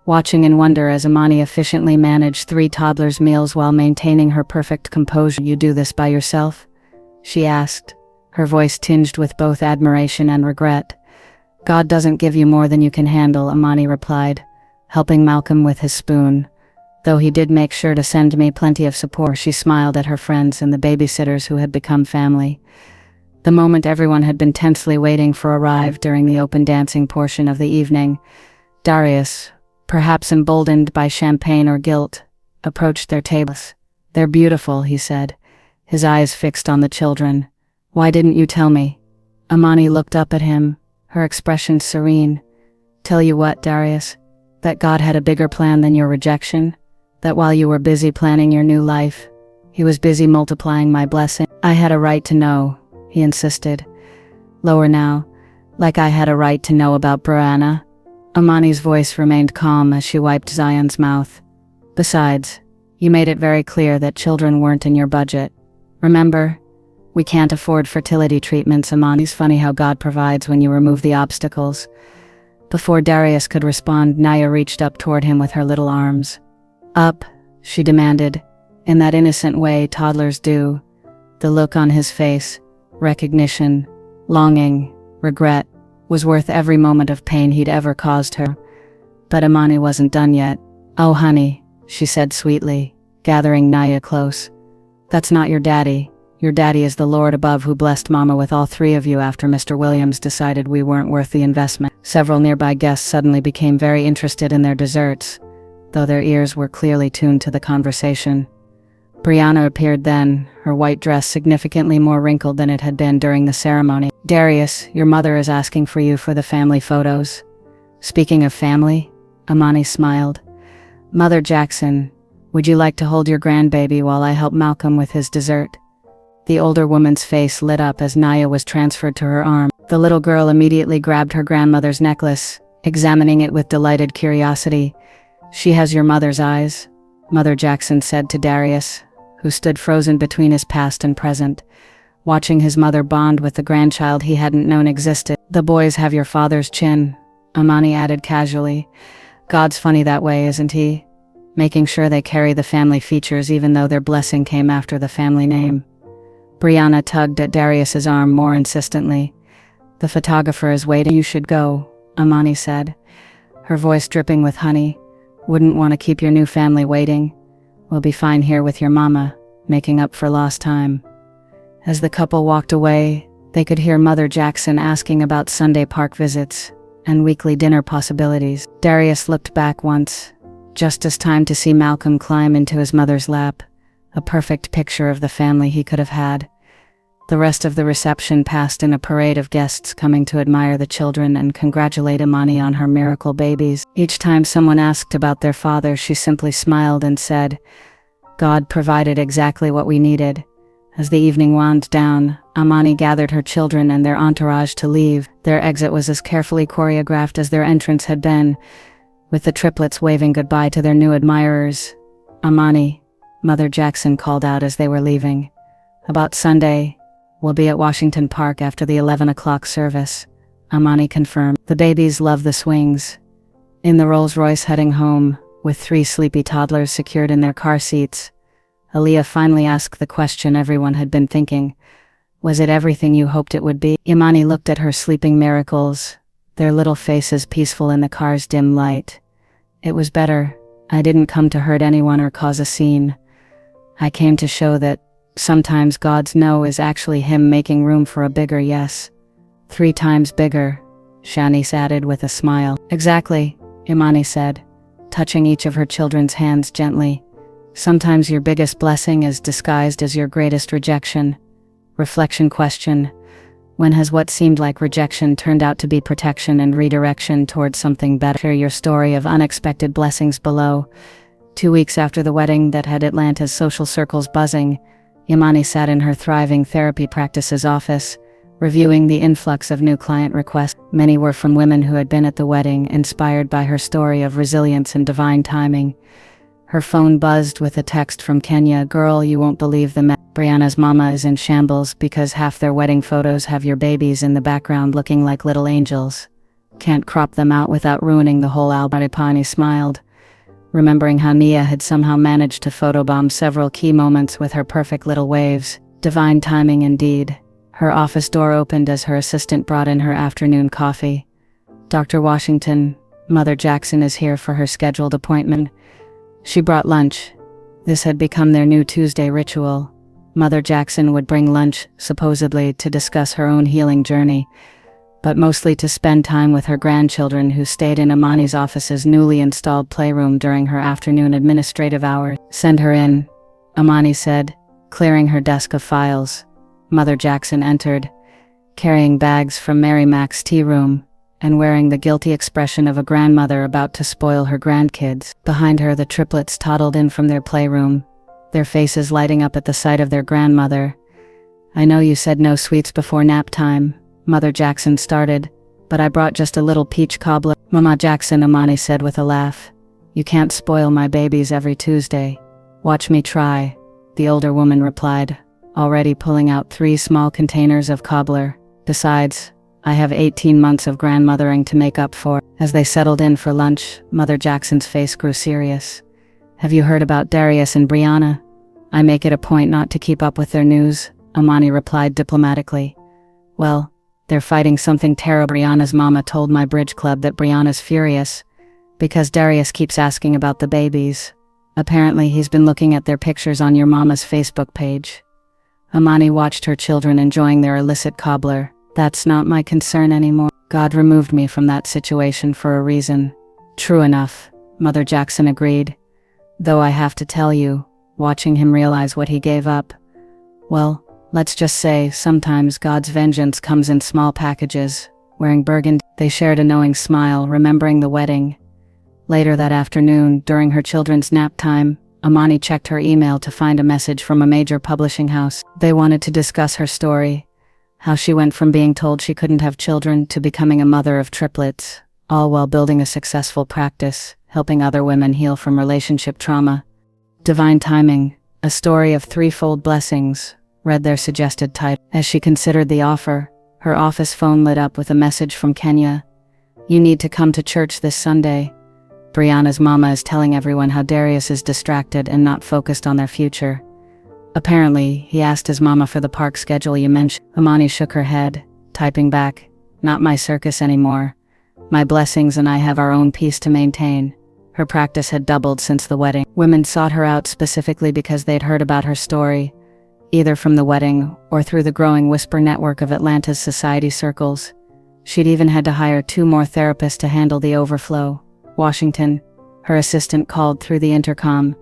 watching in wonder as Imani efficiently managed 3 toddlers' meals while maintaining her perfect composure. "You do this by yourself?" she asked, her voice tinged with both admiration and regret. "God doesn't give you more than you can handle," Imani replied, helping Malcolm with his spoon. "Though he did make sure to send me plenty of support." She smiled at her friends and the babysitters who had become family. The moment everyone had been tensely waiting for arrived during the open dancing portion of the evening. Darius, perhaps emboldened by champagne or guilt, approached their tables. "They're beautiful," he said, his eyes fixed on the children. "Why didn't you tell me?" Imani looked up at him, her expression serene. "Tell you what, Darius, that God had a bigger plan than your rejection, that while you were busy planning your new life, he was busy multiplying my blessing. I had a right to know," he insisted. "Lower now, like I had a right to know about Brianna." Imani's voice remained calm as she wiped Zion's mouth. "Besides, you made it very clear that children weren't in your budget. Remember? We can't afford fertility treatments." Imani's funny how God provides when you remove the obstacles. Before Darius could respond, Nia reached up toward him with her little arms. "Up," she demanded, in that innocent way toddlers do. The look on his face, recognition, longing, regret, was worth every moment of pain he'd ever caused her. But Imani wasn't done yet. "Oh, honey," she said sweetly, gathering Nia close. "That's not your daddy. Your daddy is the Lord above who blessed Mama with all 3 of you after Mr. Williams decided we weren't worth the investment." Several nearby guests suddenly became very interested in their desserts, though their ears were clearly tuned to the conversation. Brianna appeared then, her white dress significantly more wrinkled than it had been during the ceremony. "Darius, your mother is asking for you for the family photos." "Speaking of family," Imani smiled. "Mother Jackson, would you like to hold your grandbaby while I help Malcolm with his dessert?" The older woman's face lit up as Nia was transferred to her arm. The little girl immediately grabbed her grandmother's necklace, examining it with delighted curiosity. "She has your mother's eyes," Mother Jackson said to Darius, who stood frozen between his past and present, watching his mother bond with the grandchild he hadn't known existed. "The boys have your father's chin," Imani added casually. "God's funny that way, isn't he? Making sure they carry the family features even though their blessing came after the family name." Brianna tugged at Darius's arm more insistently. "The photographer is waiting." "You should go," Imani said, her voice dripping with honey. "Wouldn't want to keep your new family waiting. We'll be fine here with your mama, making up for lost time." As the couple walked away, they could hear Mother Jackson asking about Sunday park visits and weekly dinner possibilities. Darius looked back once, just as time to see Malcolm climb into his mother's lap, a perfect picture of the family he could have had. The rest of the reception passed in a parade of guests coming to admire the children and congratulate Imani on her miracle babies. Each time someone asked about their father, she simply smiled and said, "God provided exactly what we needed." As the evening wound down, Imani gathered her children and their entourage to leave. Their exit was as carefully choreographed as their entrance had been, with the triplets waving goodbye to their new admirers. "Imani," Mother Jackson called out as they were leaving. "About Sunday, we'll be at Washington Park after the 11 o'clock service," Imani confirmed. The babies love the swings. In the Rolls-Royce heading home, with 3 sleepy toddlers secured in their car seats, Aaliyah finally asked the question everyone had been thinking. "Was it everything you hoped it would be?" Imani looked at her sleeping miracles, their little faces peaceful in the car's dim light. "It was better," I didn't come to hurt anyone or cause a scene. I came to show that sometimes God's no is actually him making room for a bigger yes. 3 times bigger, Shanice added with a smile. Exactly, Imani said, touching each of her children's hands gently. Sometimes your biggest blessing is disguised as your greatest rejection. Reflection question: when has what seemed like rejection turned out to be protection and redirection towards something better? Share your story of unexpected blessings below. 2 weeks after the wedding that had Atlanta's social circles buzzing, Imani sat in her thriving therapy practice's office, reviewing the influx of new client requests. Many were from women who had been at the wedding, inspired by her story of resilience and divine timing. Her phone buzzed with a text from Kenya. Girl, you won't believe the Brianna's mama is in shambles because half their wedding photos have your babies in the background looking like little angels. Can't crop them out without ruining the whole album. Pani smiled, remembering how Nia had somehow managed to photobomb several key moments with her perfect little waves. Divine timing indeed. Her office door opened as her assistant brought in her afternoon coffee. Dr. Washington, Mother Jackson is here for her scheduled appointment. She brought lunch. This had become their new Tuesday ritual. Mother Jackson would bring lunch, supposedly to discuss her own healing journey, but mostly to spend time with her grandchildren who stayed in Imani's office's newly installed playroom during her afternoon administrative hours. Send her in, Imani said, clearing her desk of files. Mother Jackson entered, carrying bags from Mary Mac's tea room, and wearing the guilty expression of a grandmother about to spoil her grandkids. Behind her, the triplets toddled in from their playroom, their faces lighting up at the sight of their grandmother. I know you said no sweets before nap time, Mother Jackson started, but I brought just a little peach cobbler. Mama Jackson, Imani said with a laugh. You can't spoil my babies every Tuesday. Watch me try, the older woman replied, already pulling out 3 small containers of cobbler. Besides, I have 18 months of grandmothering to make up for. As they settled in for lunch, Mother Jackson's face grew serious. Have you heard about Darius and Brianna? I make it a point not to keep up with their news, Imani replied diplomatically. Well, they're fighting something terrible. Brianna's mama told my bridge club that Brianna's furious because Darius keeps asking about the babies. Apparently he's been looking at their pictures on your mama's Facebook page. Imani watched her children enjoying their illicit cobbler. That's not my concern anymore. God removed me from that situation for a reason. True enough, Mother Jackson agreed. Though I have to tell you, watching him realize what he gave up, well, let's just say sometimes God's vengeance comes in small packages. Wearing burgundy, they shared a knowing smile, remembering the wedding. Later that afternoon, during her children's nap time, Imani checked her email to find a message from a major publishing house. They wanted to discuss her story. How she went from being told she couldn't have children to becoming a mother of triplets, all while building a successful practice, helping other women heal from relationship trauma. Divine timing, a story of 3-fold blessings, read their suggested title. As she considered the offer, her office phone lit up with a message from Kenya. You need to come to church this Sunday. Brianna's mama is telling everyone how Darius is distracted and not focused on their future. Apparently, he asked his mama for the park schedule you mentioned. Imani shook her head, typing back, not my circus anymore. My blessings and I have our own peace to maintain. Her practice had doubled since the wedding. Women sought her out specifically because they'd heard about her story, either from the wedding or through the growing whisper network of Atlanta's society circles. She'd even had to hire 2 more therapists to handle the overflow. Washington, her assistant, called through the intercom.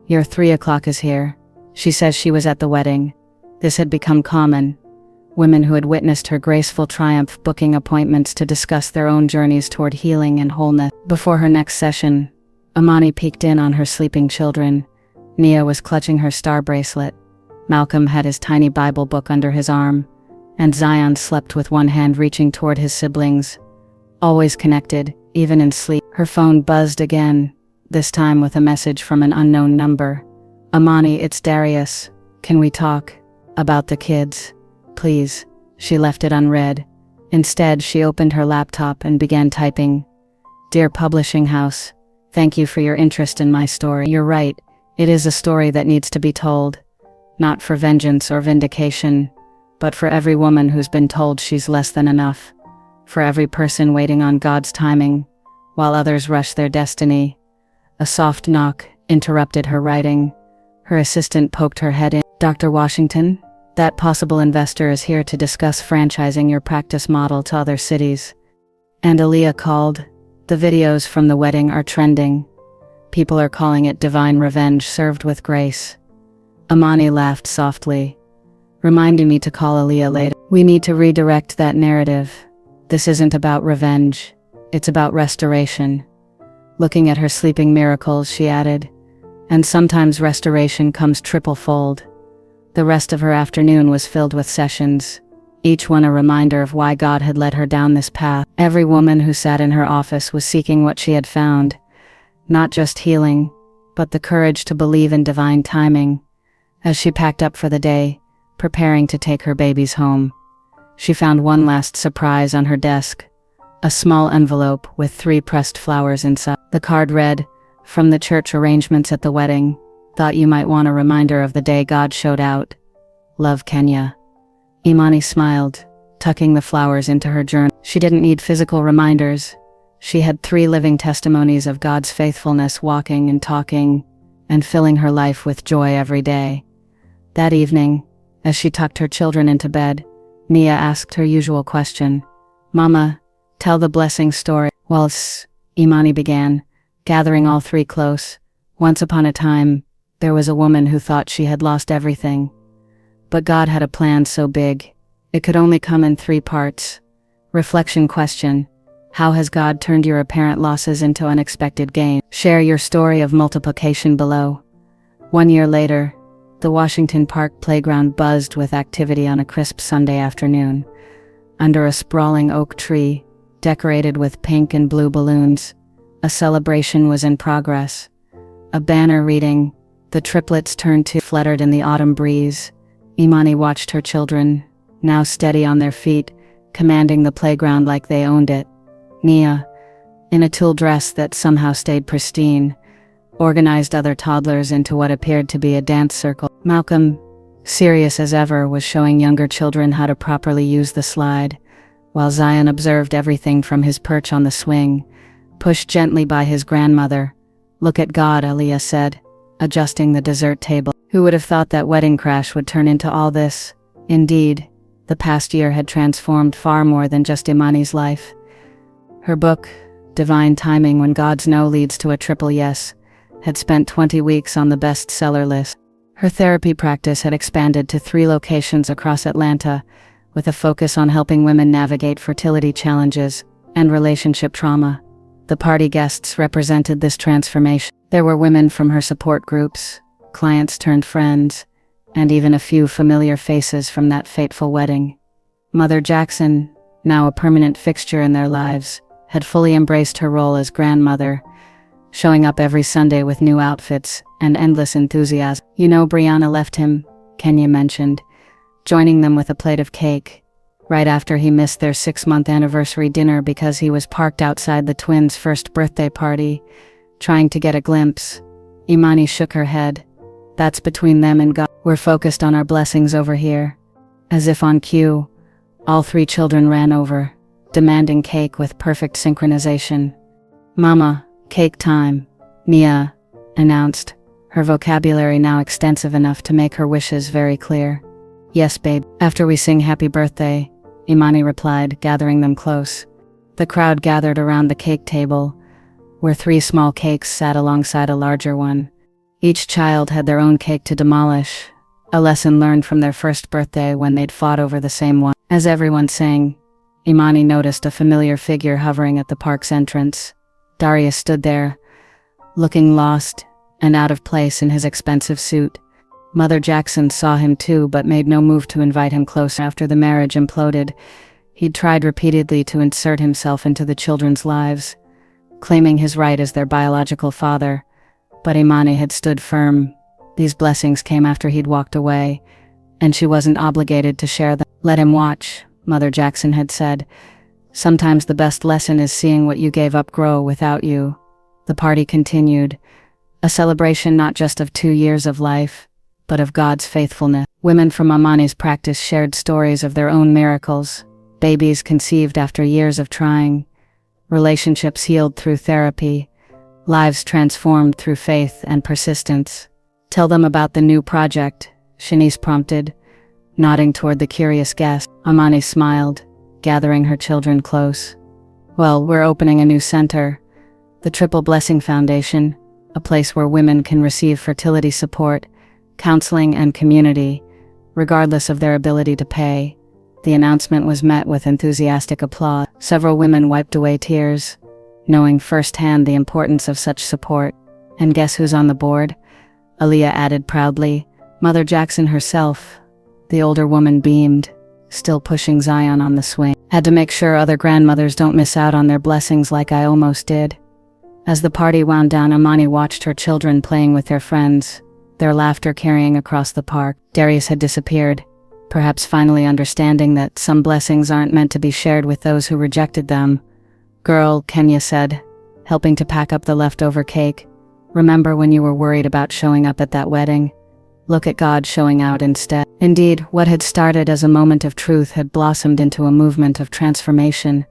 Your 3 o'clock is here. She says she was at the wedding. This had become common. Women who had witnessed her graceful triumph booking appointments to discuss their own journeys toward healing and wholeness. Before her next session, Imani peeked in on her sleeping children. Nia was clutching her star bracelet. Malcolm had his tiny Bible book under his arm, and Zion slept with one hand reaching toward his siblings. Always connected, even in sleep. Her phone buzzed again, this time with a message from an unknown number. Imani, it's Darius. Can we talk? About the kids? Please. She left it unread. Instead, she opened her laptop and began typing. Dear Publishing House, thank you for your interest in my story. You're right, it is a story that needs to be told. Not for vengeance or vindication, but for every woman who's been told she's less than enough. For every person waiting on God's timing, while others rush their destiny. A soft knock interrupted her writing. Her assistant poked her head in. "Dr. Washington, that possible investor is here to discuss franchising your practice model to other cities." And Aaliyah called. "The videos from the wedding are trending. People are calling it divine revenge served with grace." Imani laughed softly, reminding me to call Aaliyah later. "We need to redirect that narrative. This isn't about revenge. It's about restoration." Looking at her sleeping miracles, she added, "And sometimes restoration comes triple-fold." The rest of her afternoon was filled with sessions, each one a reminder of why God had led her down this path. Every woman who sat in her office was seeking what she had found, not just healing, but the courage to believe in divine timing. As she packed up for the day, preparing to take her babies home, she found one last surprise on her desk, a small envelope with 3 pressed flowers inside. The card read, "From the church arrangements at the wedding. Thought you might want a reminder of the day God showed out. Love, Kenya." Imani smiled, tucking the flowers into her journal. She didn't need physical reminders. She had 3 living testimonies of God's faithfulness walking and talking and filling her life with joy every day. That evening, as she tucked her children into bed, Nia asked her usual question. "Mama, tell the blessing story." "Whilst," Imani began, gathering all 3 close. "Once upon a time, there was a woman who thought she had lost everything. But God had a plan so big, it could only come in 3 parts. Reflection question: how has God turned your apparent losses into unexpected gain? Share your story of multiplication below." 1 year later, the Washington Park playground buzzed with activity on a crisp Sunday afternoon. Under a sprawling oak tree, decorated with pink and blue balloons, a celebration was in progress. A banner reading, "The triplets turn to," fluttered in the autumn breeze. Imani watched her children, now steady on their feet, commanding the playground like they owned it. Nia, in a tulle dress that somehow stayed pristine, organized other toddlers into what appeared to be a dance circle. Malcolm, serious as ever, was showing younger children how to properly use the slide, while Zion observed everything from his perch on the swing, pushed gently by his grandmother. "Look at God," Aaliyah said, adjusting the dessert table. Who would have thought that wedding crash would turn into all this? Indeed, the past year had transformed far more than just Imani's life. Her book, Divine Timing When God's No Leads to a Triple Yes, had spent 20 weeks on the bestseller list. Her therapy practice had expanded to 3 locations across Atlanta, with a focus on helping women navigate fertility challenges and relationship trauma. The party guests represented this transformation. There were women from her support groups, clients turned friends, and even a few familiar faces from that fateful wedding. Mother Jackson, now a permanent fixture in their lives, had fully embraced her role as grandmother, showing up every Sunday with new outfits and endless enthusiasm. "You know, Brianna left him," Kenya mentioned, joining them with a plate of cake, right after he missed their 6-month anniversary dinner because he was parked outside the twins' first birthday party, trying to get a glimpse. Imani shook her head. "That's between them and God. We're focused on our blessings over here." As if on cue, all 3 children ran over, demanding cake with perfect synchronization. "Mama, cake time," Nia announced, her vocabulary now extensive enough to make her wishes very clear. "Yes, babe. After we sing happy birthday," Imani replied, gathering them close. The crowd gathered around the cake table, where 3 small cakes sat alongside a larger one. Each child had their own cake to demolish, a lesson learned from their first birthday when they'd fought over the same one. As everyone sang, Imani noticed a familiar figure hovering at the park's entrance. Darius stood there, looking lost and out of place in his expensive suit. Mother Jackson saw him too, but made no move to invite him closer. After the marriage imploded, he'd tried repeatedly to insert himself into the children's lives, claiming his right as their biological father, but Imani had stood firm. These blessings came after he'd walked away, and she wasn't obligated to share them. "Let him watch," Mother Jackson had said. "Sometimes the best lesson is seeing what you gave up grow without you." The party continued, a celebration not just of 2 years of life, but of God's faithfulness. Women from Imani's practice shared stories of their own miracles, babies conceived after years of trying, relationships healed through therapy, lives transformed through faith and persistence. Tell them about the new project, Shanice prompted, nodding toward the curious guest. Amani smiled, gathering her children close. Well, we're opening a new center, the Triple Blessing Foundation, a place where women can receive fertility support, counseling, and community, regardless of their ability to pay. The announcement was met with enthusiastic applause. Several women wiped away tears, knowing firsthand the importance of such support. And guess who's on the board? Aaliyah added proudly, Mother Jackson herself. The older woman beamed, still pushing Zion on the swing. Had to make sure other grandmothers don't miss out on their blessings like I almost did. As the party wound down, Amani watched her children playing with their friends, their laughter carrying across the park. Darius had disappeared, perhaps finally understanding that some blessings aren't meant to be shared with those who rejected them. Girl, Kenya said, helping to pack up the leftover cake. Remember when you were worried about showing up at that wedding? Look at God showing out instead. Indeed, what had started as a moment of truth had blossomed into a movement of transformation.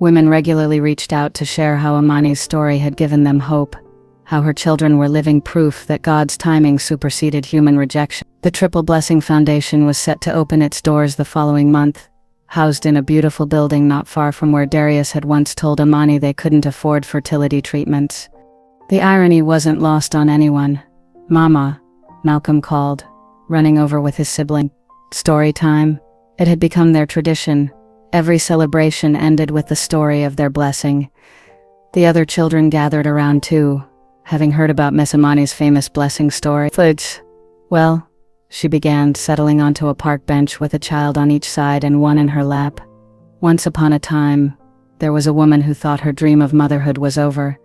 Women regularly reached out to share how Amani's story had given them hope, how her children were living proof that God's timing superseded human rejection. The Triple Blessing Foundation was set to open its doors the following month, housed in a beautiful building not far from where Darius had once told Amani they couldn't afford fertility treatments. The irony wasn't lost on anyone. Mama, Malcolm called, running over with his sibling. Story time. It had become their tradition. Every celebration ended with the story of their blessing. The other children gathered around too, having heard about Miss Amani's famous blessing story. Well, she began, settling onto a park bench with a child on each side and one in her lap. Once upon a time, there was a woman who thought her dream of motherhood was over.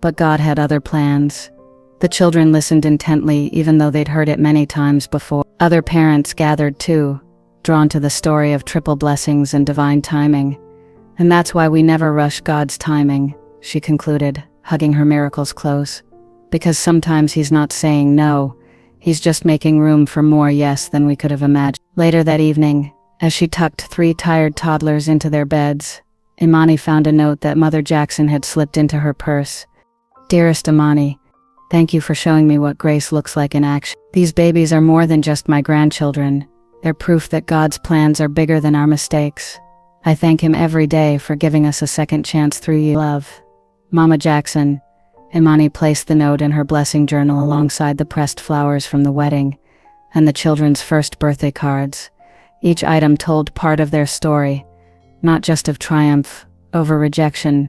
But God had other plans. The children listened intently, even though they'd heard it many times before. Other parents gathered too, drawn to the story of triple blessings and divine timing. And that's why we never rush God's timing, she concluded, hugging her miracles close. Because sometimes He's not saying no, He's just making room for more yes than we could have imagined. Later that evening, as she tucked 3 tired toddlers into their beds, Imani found a note that Mother Jackson had slipped into her purse. Dearest Imani, thank you for showing me what grace looks like in action. These babies are more than just my grandchildren. They're proof that God's plans are bigger than our mistakes. I thank Him every day for giving us a second chance through you. Love. Mama Jackson. Imani placed the note in her blessing journal alongside the pressed flowers from the wedding and the children's first birthday cards. Each item told part of their story, not just of triumph over rejection,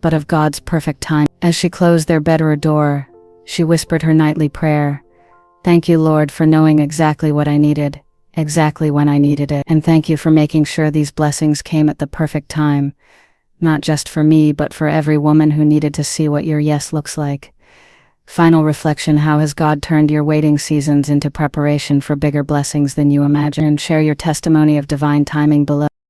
but of God's perfect time. As she closed their bedroom door, she whispered her nightly prayer. Thank you, Lord, for knowing exactly what I needed, exactly when I needed it. And thank you for making sure these blessings came at the perfect time, not just for me, but for every woman who needed to see what your yes looks like. Final reflection: how has God turned your waiting seasons into preparation for bigger blessings than you imagined? Share your testimony of divine timing below.